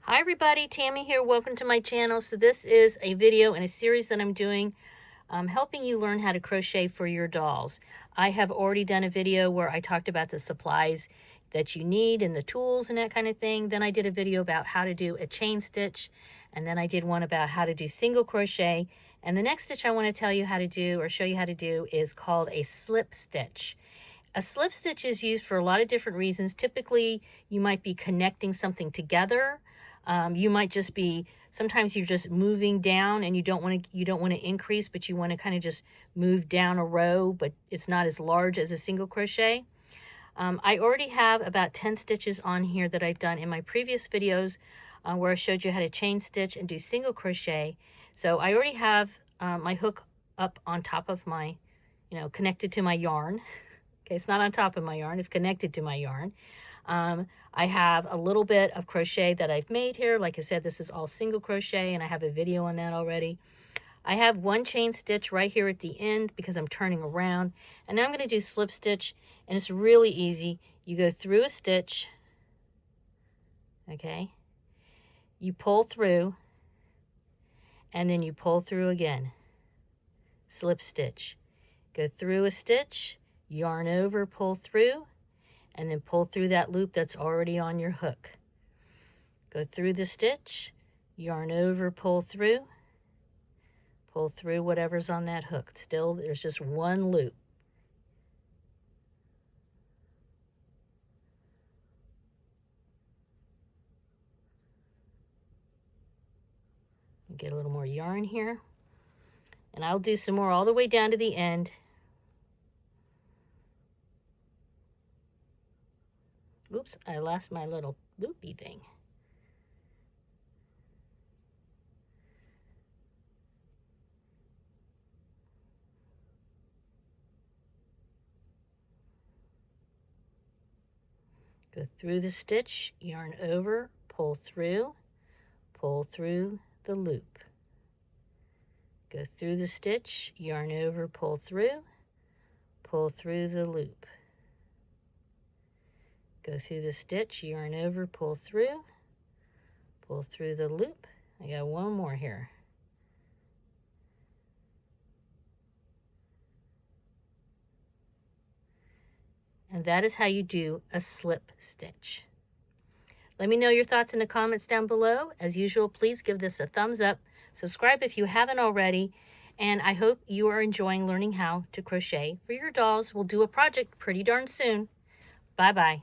Hi everybody, Tammy here. Welcome to my channel. So this is a video in a series that I'm doing helping you learn how to crochet for your dolls. I have already done a video where I talked about the supplies that you need and the tools and that kind of thing. Then I did a video about how to do a chain stitch, and then I did one about how to do single crochet. And the next stitch I want to tell you how to do or show you how to do is called a slip stitch. A slip stitch is used for a lot of different reasons. Typically, you might be connecting something together. You might just be, sometimes you're just moving down and you don't want to increase, but you want to kind of just move down a row, but it's not as large as a single crochet. I already have about 10 stitches on here that I've done in my previous videos where I showed you how to chain stitch and do single crochet. So I already have my hook up on top of my, connected to my yarn. Okay, it's not on top of my yarn, it's connected to my yarn. I have a little bit of crochet that I've made here. Like I said, this is all single crochet and I have a video on that already. I have one chain stitch right here at the end because I'm turning around. And now I'm going to do slip stitch, and it's really easy. You go through a stitch, okay? You pull through, and then you pull through again. Slip stitch. Go through a stitch, yarn over, pull through, and then pull through that loop that's already on your hook. Go through the stitch, yarn over, pull through whatever's on that hook. Still, there's just one loop. Get a little more yarn here. And I'll do some more all the way down to the end. Oops, I lost my little loopy thing. Go through the stitch, yarn over, pull through the loop. Go through the stitch, yarn over, pull through the loop. Go through the stitch, yarn over, pull through the loop. I got one more here. And that is how you do a slip stitch. Let me know your thoughts in the comments down below. As usual, please give this a thumbs up. Subscribe if you haven't already. And I hope you are enjoying learning how to crochet for your dolls. We'll do a project pretty darn soon. Bye-bye.